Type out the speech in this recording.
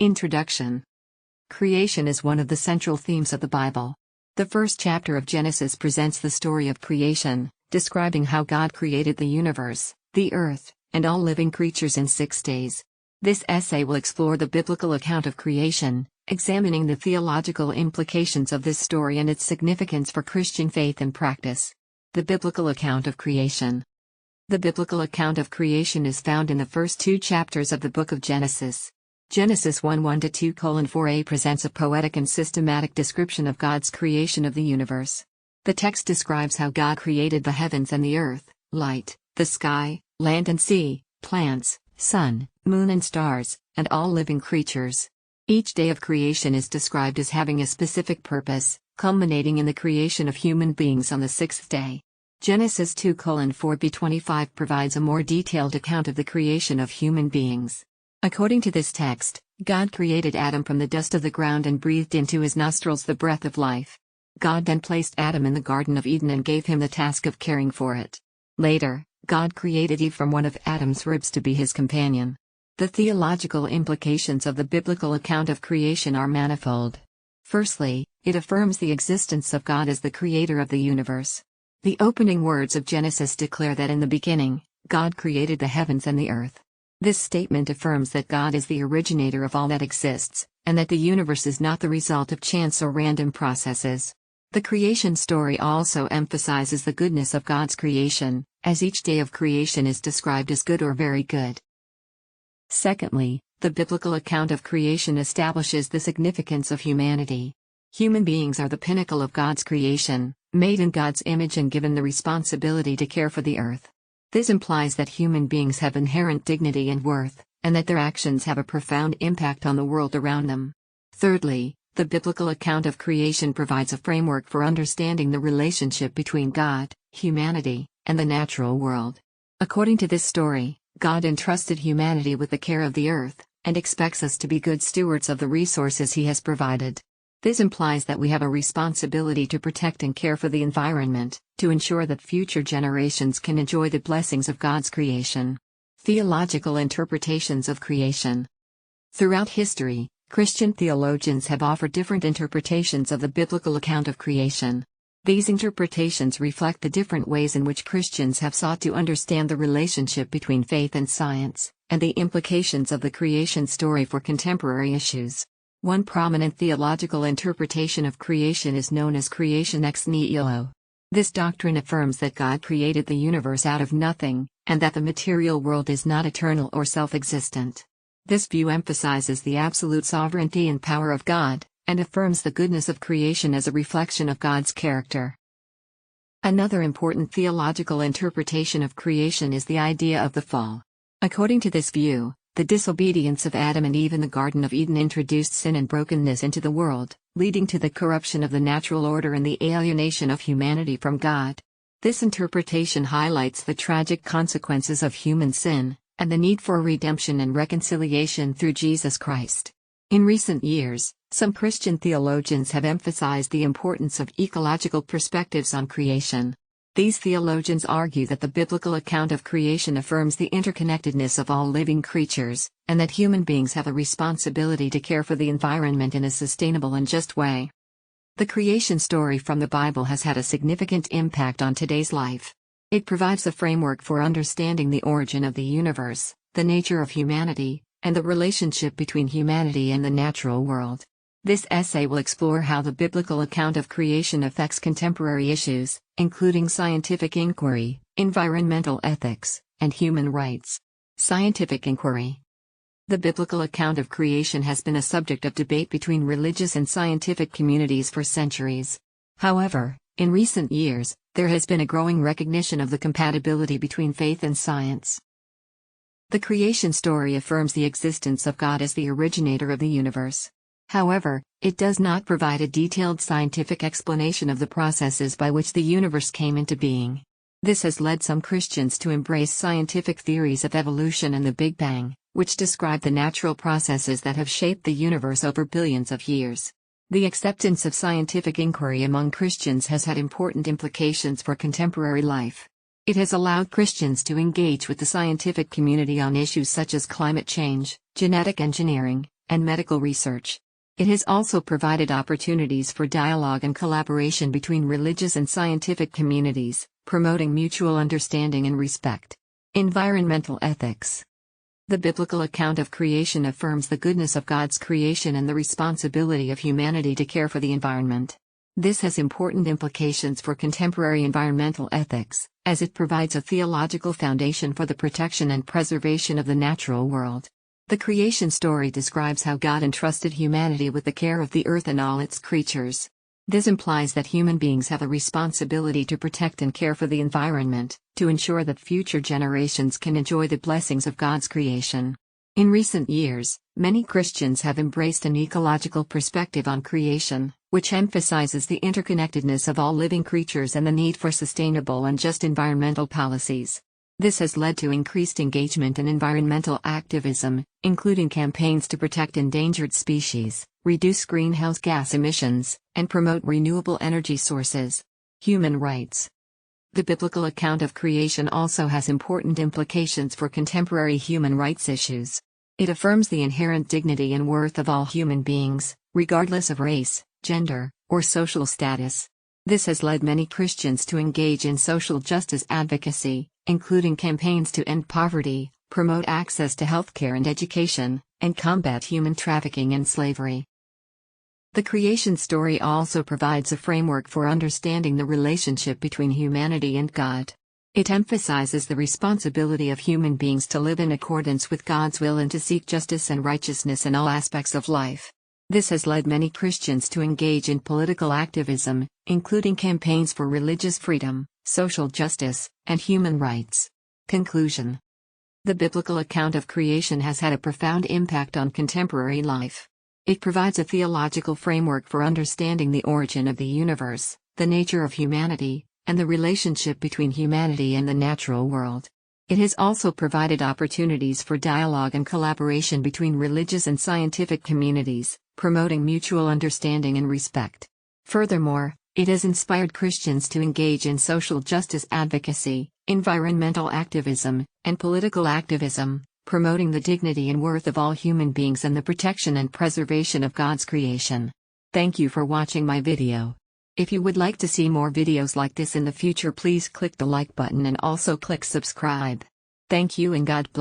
Introduction. Creation is one of the central themes of the Bible. The first chapter of Genesis presents the story of creation, describing how God created the universe, the earth, and all living creatures in 6 days. This essay will explore the biblical account of creation, examining the theological implications of this story and its significance for Christian faith and practice. The biblical account of creation. The biblical account of creation is found in the first 2 chapters of the book of Genesis. Genesis 1:1-2:4a presents a poetic and systematic description of God's creation of the universe. The text describes how God created the heavens and the earth, light, the sky, land and sea, plants, sun, moon and stars, and all living creatures. Each day of creation is described as having a specific purpose, culminating in the creation of human beings on the 6th day. Genesis 2:4b-25 provides a more detailed account of the creation of human beings. According to this text, God created Adam from the dust of the ground and breathed into his nostrils the breath of life. God then placed Adam in the Garden of Eden and gave him the task of caring for it. Later, God created Eve from one of Adam's ribs to be his companion. The theological implications of the biblical account of creation are manifold. Firstly, it affirms the existence of God as the creator of the universe. The opening words of Genesis declare that in the beginning, God created the heavens and the earth. This statement affirms that God is the originator of all that exists, and that the universe is not the result of chance or random processes. The creation story also emphasizes the goodness of God's creation, as each day of creation is described as good or very good. Secondly, the biblical account of creation establishes the significance of humanity. Human beings are the pinnacle of God's creation, made in God's image and given the responsibility to care for the earth. This implies that human beings have inherent dignity and worth, and that their actions have a profound impact on the world around them. Thirdly, the biblical account of creation provides a framework for understanding the relationship between God, humanity, and the natural world. According to this story, God entrusted humanity with the care of the earth, and expects us to be good stewards of the resources He has provided. This implies that we have a responsibility to protect and care for the environment, to ensure that future generations can enjoy the blessings of God's creation. Theological interpretations of creation. Throughout history, Christian theologians have offered different interpretations of the biblical account of creation. These interpretations reflect the different ways in which Christians have sought to understand the relationship between faith and science, and the implications of the creation story for contemporary issues. One prominent theological interpretation of creation is known as creation ex nihilo. This doctrine affirms that God created the universe out of nothing, and that the material world is not eternal or self-existent. This view emphasizes the absolute sovereignty and power of God, and affirms the goodness of creation as a reflection of God's character. Another important theological interpretation of creation is the idea of the fall. According to this view, the disobedience of Adam and Eve in the Garden of Eden introduced sin and brokenness into the world, leading to the corruption of the natural order and the alienation of humanity from God. This interpretation highlights the tragic consequences of human sin, and the need for redemption and reconciliation through Jesus Christ. In recent years, some Christian theologians have emphasized the importance of ecological perspectives on creation. These theologians argue that the biblical account of creation affirms the interconnectedness of all living creatures, and that human beings have a responsibility to care for the environment in a sustainable and just way. The creation story from the Bible has had a significant impact on today's life. It provides a framework for understanding the origin of the universe, the nature of humanity, and the relationship between humanity and the natural world. This essay will explore how the biblical account of creation affects contemporary issues, including scientific inquiry, environmental ethics, and human rights. Scientific inquiry. The biblical account of creation has been a subject of debate between religious and scientific communities for centuries. However, in recent years, there has been a growing recognition of the compatibility between faith and science. The creation story affirms the existence of God as the originator of the universe. However, it does not provide a detailed scientific explanation of the processes by which the universe came into being. This has led some Christians to embrace scientific theories of evolution and the Big Bang, which describe the natural processes that have shaped the universe over billions of years. The acceptance of scientific inquiry among Christians has had important implications for contemporary life. It has allowed Christians to engage with the scientific community on issues such as climate change, genetic engineering, and medical research. It has also provided opportunities for dialogue and collaboration between religious and scientific communities, promoting mutual understanding and respect. Environmental ethics. The biblical account of creation affirms the goodness of God's creation and the responsibility of humanity to care for the environment. This has important implications for contemporary environmental ethics, as it provides a theological foundation for the protection and preservation of the natural world. The creation story describes how God entrusted humanity with the care of the earth and all its creatures. This implies that human beings have a responsibility to protect and care for the environment, to ensure that future generations can enjoy the blessings of God's creation. In recent years, many Christians have embraced an ecological perspective on creation, which emphasizes the interconnectedness of all living creatures and the need for sustainable and just environmental policies. This has led to increased engagement in environmental activism, including campaigns to protect endangered species, reduce greenhouse gas emissions, and promote renewable energy sources. Human rights. The biblical account of creation also has important implications for contemporary human rights issues. It affirms the inherent dignity and worth of all human beings, regardless of race, gender, or social status. This has led many Christians to engage in social justice advocacy, including campaigns to end poverty, promote access to healthcare and education, and combat human trafficking and slavery. The creation story also provides a framework for understanding the relationship between humanity and God. It emphasizes the responsibility of human beings to live in accordance with God's will and to seek justice and righteousness in all aspects of life. This has led many Christians to engage in political activism, including campaigns for religious freedom, social justice, and human rights. Conclusion. The biblical account of creation has had a profound impact on contemporary life. It provides a theological framework for understanding the origin of the universe, the nature of humanity, and the relationship between humanity and the natural world. It has also provided opportunities for dialogue and collaboration between religious and scientific communities, promoting mutual understanding and respect. Furthermore, it has inspired Christians to engage in social justice advocacy, environmental activism, and political activism, promoting the dignity and worth of all human beings and the protection and preservation of God's creation. Thank you for watching my video. If you would like to see more videos like this in the future, please click the like button and also click subscribe. Thank you and God bless.